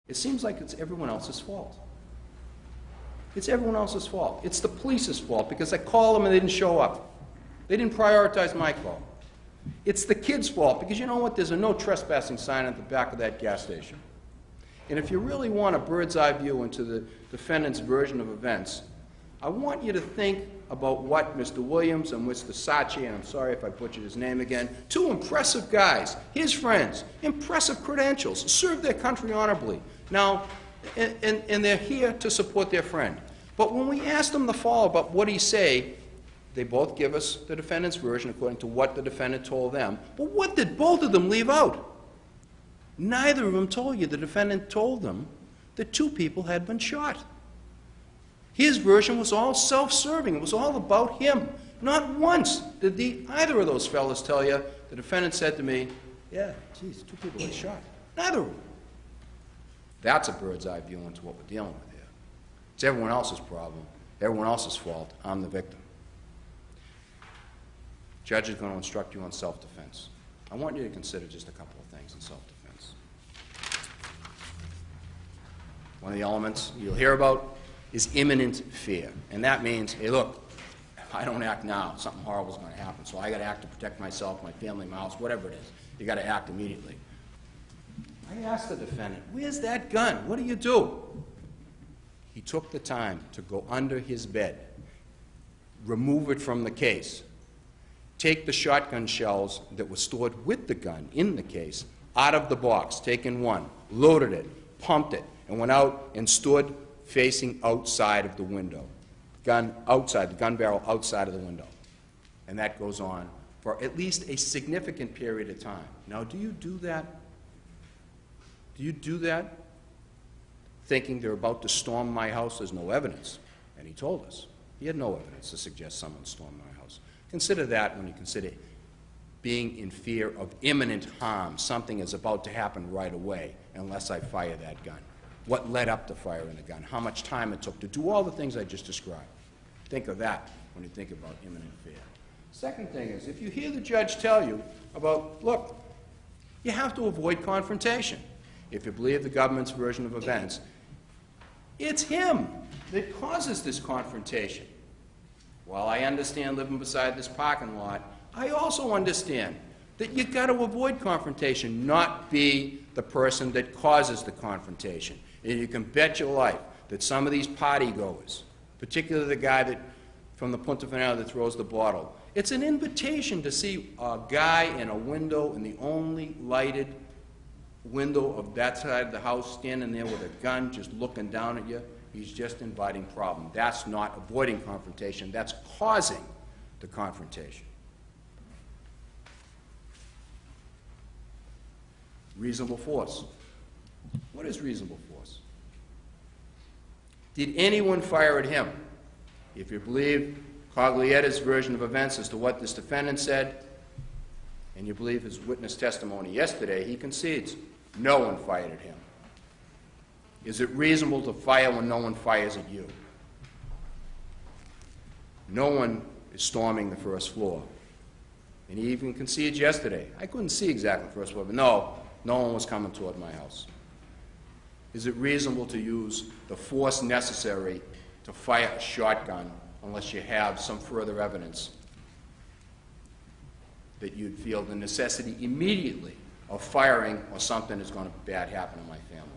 It seems like it's everyone else's fault. It's everyone else's fault. It's the police's fault because I called them and they didn't show up. They didn't prioritize my call. It's the kid's fault because you know what? There's a no trespassing sign at the back of that gas station. And if you really want a bird's eye view into the defendant's version of events, I want you to think about what Mr. Williams and Mr. Sachi, and I'm sorry if I butchered his name again, two impressive guys, his friends, impressive credentials, served their country honorably. Now, and they're here to support their friend. But when we asked them to follow about what he say, they both give us the defendant's version according to what the defendant told them. But what did both of them leave out? Neither of them told you the defendant told them that two people had been shot. His version was all self-serving. It was all about him. Not once did either of those fellas tell you, the defendant said to me, yeah, geez, two people got shot. Neither of them. That's a bird's eye view into what we're dealing with here. It's everyone else's problem, everyone else's fault. I'm the victim. Judge is going to instruct you on self-defense. I want you to consider just a couple of things in self-defense. One of the elements you'll hear about is imminent fear. And that means, hey, look, if I don't act now, something horrible is going to happen. So I got to act to protect myself, my family, my house, whatever it is. You got to act immediately. I asked the defendant, where's that gun? What do you do? He took the time to go under his bed, remove it from the case, take the shotgun shells that were stored with the gun in the case out of the box, taken one, loaded it, pumped it, and went out and stood facing outside of the window. Gun outside, the gun barrel outside of the window. And that goes on for at least a significant period of time. Now, do you do that? Do you do that thinking they're about to storm my house? There's no evidence. And he told us. He had no evidence to suggest someone stormed my house. Consider that when you consider being in fear of imminent harm. Something is about to happen right away unless I fire that gun. What led up to firing the gun? How much time it took to do all the things I just described. Think of that when you think about imminent fear. Second thing is, if you hear the judge tell you about, look, you have to avoid confrontation. If you believe the government's version of events, it's him that causes this confrontation. While I understand living beside this parking lot, I also understand that you've got to avoid confrontation, not be the person that causes the confrontation. And you can bet your life that some of these party goers, particularly the guy that from the Punta Finale that throws the bottle, it's an invitation to see a guy in a window, in the only lighted window of that side of the house, standing there with a gun just looking down at you. He's just inviting problem. That's not avoiding confrontation. That's causing the confrontation. Reasonable force. What is reasonable force? Did anyone fire at him? If you believe Coglietta's version of events as to what this defendant said, and you believe his witness testimony yesterday, he concedes no one fired at him. Is it reasonable to fire when no one fires at you? No one is storming the first floor. And he even concedes yesterday. I couldn't see exactly the first floor, but no one was coming toward my house. Is it reasonable to use the force necessary to fire a shotgun unless you have some further evidence that you'd feel the necessity immediately of firing or something is going to bad happen to my family?